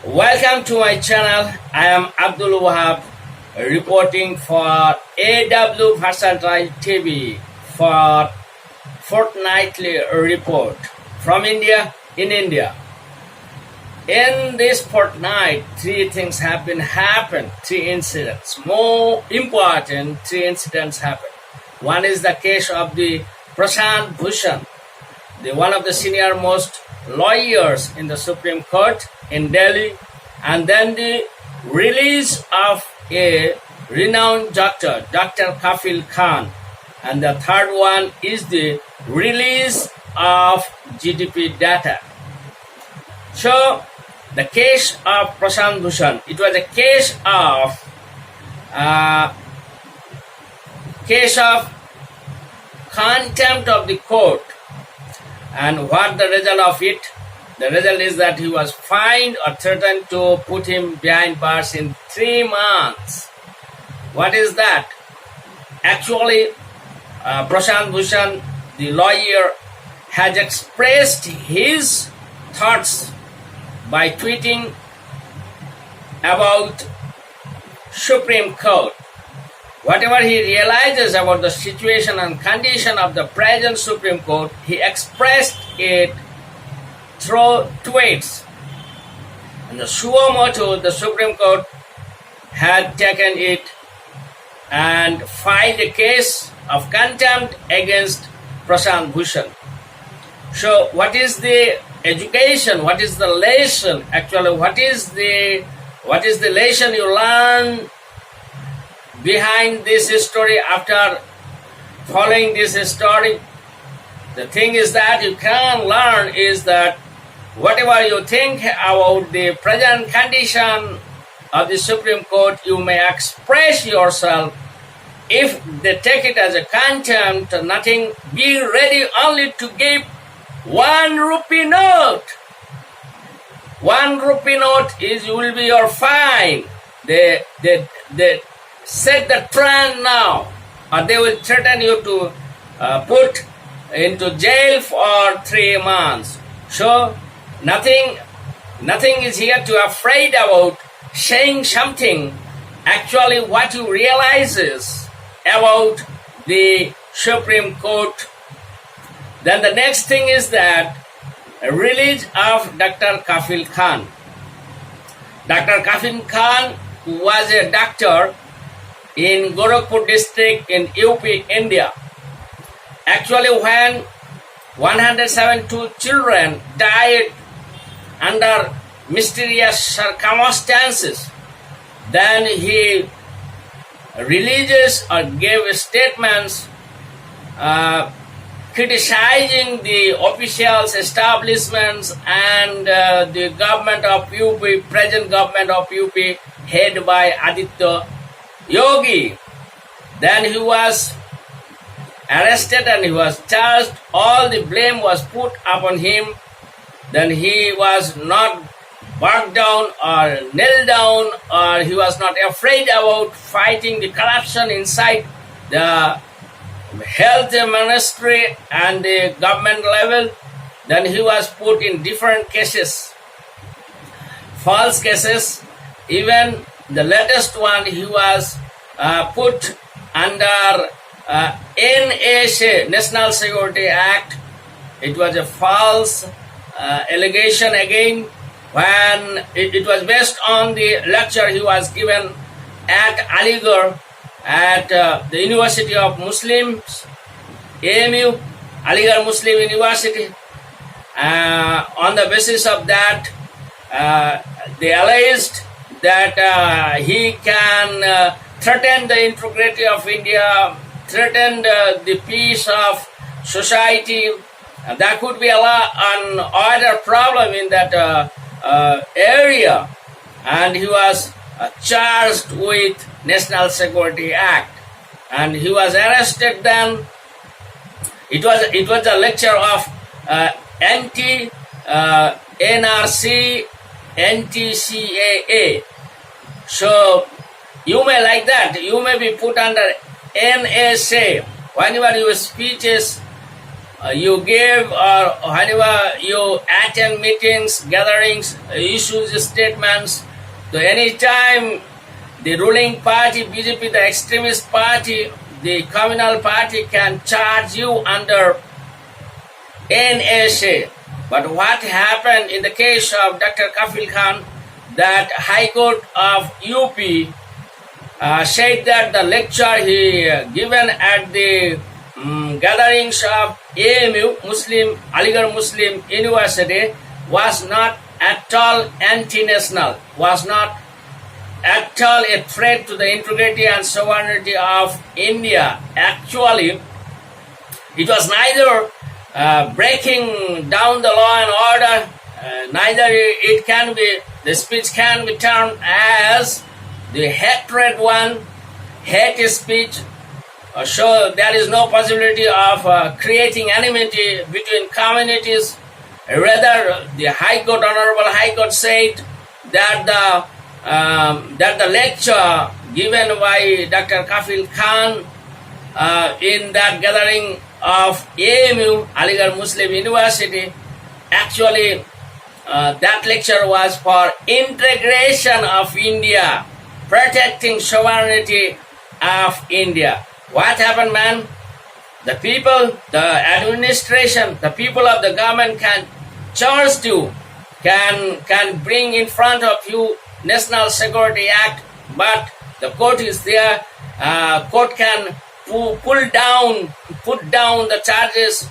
Welcome to my channel. I am Abdul Wahab reporting for AW Versatile TV for Fortnightly Report from India in India. In this fortnight, three things have happened, three incidents. More important, three incidents happened. One is the case of the Prashant Bhushan, one of the senior most lawyers in the Supreme Court in Delhi, and then the release of a renowned doctor, Dr. Kafil Khan, and the third one is the release of GDP data. So the case of Prashant Bhushan, it was a case of contempt of the court. And what the result of it? The result is that he was fined or threatened to put him behind bars in 3 months. What is that? Actually, Prashant Bhushan, the lawyer, has expressed his thoughts by tweeting about Supreme Court. Whatever he realizes about the situation and condition of the present Supreme Court, he expressed it through tweets. And the suo motu, the Supreme Court had taken it and filed a case of contempt against Prashant Bhushan. So what is the education? What is the lesson? Actually, what is the lesson you learn behind this story after following this story? The thing is that you can learn is that whatever you think about the present condition of the Supreme Court, you may express yourself. If they take it as a contempt, nothing, be ready only to give 1 rupee note. 1 rupee note will be your fine. They set the trend now, or they will threaten you to put into jail for 3 months. So nothing is here to afraid about saying something. Actually, what you realize is about the Supreme Court. Then the next thing is that release of Dr. Kafil Khan. Dr. Kafil Khan was a doctor in Gorakhpur district in UP, India. Actually, when 172 children died under mysterious circumstances, then he releases or gave statements criticizing the officials, establishments, and the government of UP, present government of UP, headed by Aditya Yogi. Then he was arrested and he was charged. All the blame was put upon him. Then he was not backed down or knelt down, or he was not afraid about fighting the corruption inside the health ministry and the government level. Then he was put in different cases, false cases. Even the latest one, he was put under NSA, National Security Act. It was a false allegation again, when it was based on the lecture he was given at Aligarh, at the University of Muslims, AMU, Aligarh Muslim University. On the basis of that, they alleged that he can threaten the integrity of India, threaten the peace of society. There could be an other problem in that area, and he was charged with National Security Act, and he was arrested. Then it was a lecture of anti NRC, anti CAA. So you may like that. You may be put under NSA whenever your speech is you give or whenever you attend meetings, gatherings, issues statements, so any time the ruling party, BJP, the extremist party, the communal party can charge you under NSA. But what happened in the case of Dr. Kafil Khan, that High Court of UP said that the lecture he given at the gatherings of AMU, Aligarh Muslim University, was not at all anti-national, was not at all a threat to the integrity and sovereignty of India. Actually, it was neither breaking down the law and order, neither it can be, the speech can be termed as the hatred one, hate speech. So there is no possibility of creating enmity between communities. Rather, the Honorable High Court said that the lecture given by Dr. Kafil Khan in that gathering of AMU, Aligarh Muslim University, actually that lecture was for integration of India, protecting sovereignty of India. What happened, man? The people, the administration, the people of the government can charge you, can bring in front of you National Security Act, but the court is there. Court can put down the charges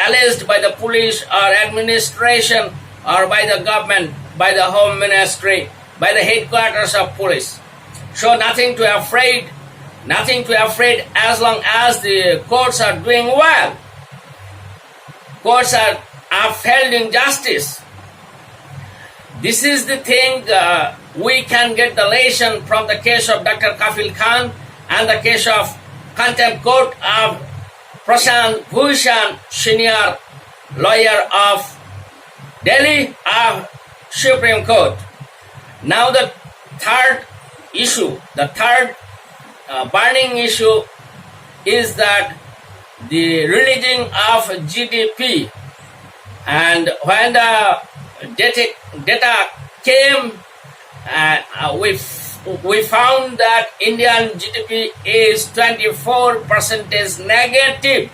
alleged by the police or administration or by the government, by the Home Ministry, by the headquarters of police. So nothing to afraid as long as the courts are doing well. Courts are upholding justice. This is the thing we can get the lesson from the case of Dr. Kafil Khan and the case of contempt court of Prashant Bhushan, senior lawyer of Delhi of Supreme Court. Now the third issue, the third burning issue is that the releasing of GDP. And when the data came, we found that Indian GDP is 24% negative.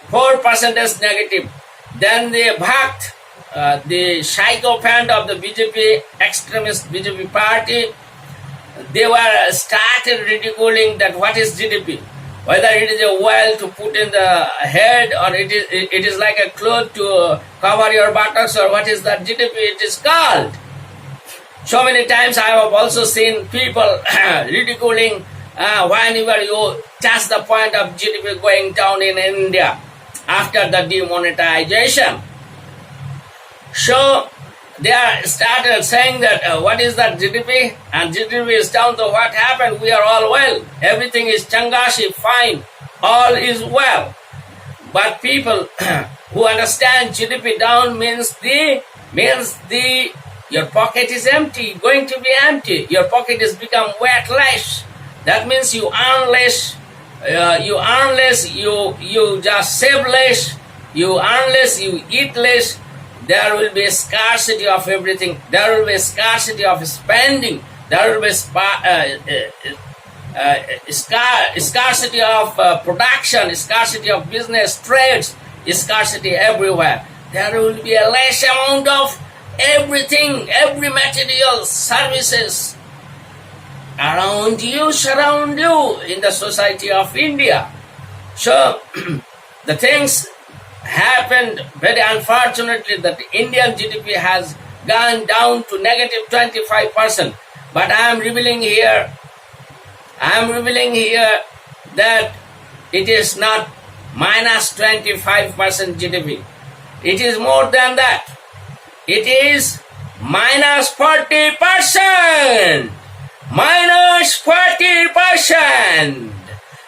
4% negative. Then the Bhakt, the sycophant of the BJP, extremist BJP party, they were started ridiculing that what is GDP, whether it is a well to put in the head or it is like a cloth to cover your buttocks, or what is that GDP it is called. So many times I have also seen people ridiculing whenever you touch the point of GDP going down in India after the demonetization. So they are started saying that what is that GDP? And GDP is down to what happened. We are all well. Everything is changashi, fine. All is well. But people who understand GDP down means your pocket is empty, going to be empty. Your pocket has become wet less. That means you earn less, you just save less, you earn less, you eat less. There will be a scarcity of everything. There will be a scarcity of spending. There will be scarcity of production, scarcity of business, trades, scarcity everywhere. There will be a less amount of everything, every material, services around you, surround you in the society of India. So the things happened very unfortunately that Indian GDP has gone down to negative 25%. But I am revealing here that it is not minus 25% GDP. It is more than that. It is minus 40%. Minus 40%.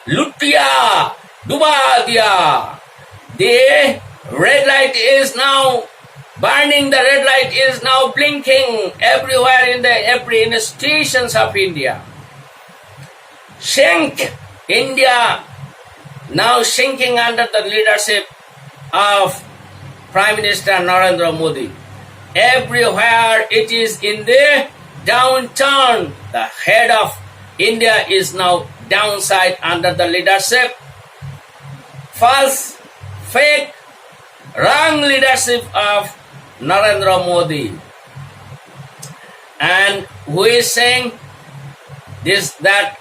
Lutia, Dubadia. The red light is now burning. The red light is now blinking everywhere in every institutions of India. Sink India now sinking under the leadership of Prime Minister Narendra Modi. Everywhere it is in the downturn. The head of India is now downside under the leadership. False, fake, wrong leadership of Narendra Modi. And who is saying this, that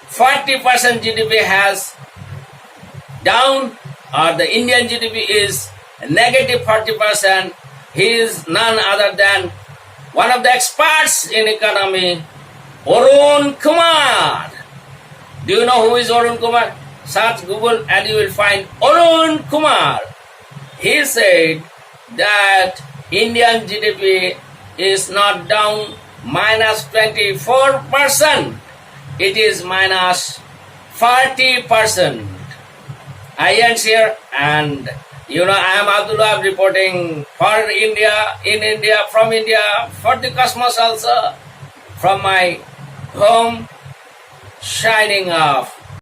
40% GDP has down, or the Indian GDP is negative 40%. He is none other than one of the experts in economy, Arun Kumar. Do you know who is Arun Kumar? Search Google and you will find Arun Kumar. He said that Indian GDP is not down minus 24%. It is minus 40%. I am here, and you know, I am Abdullah reporting for India, in India, from India, for the cosmos also, from my home, shining off.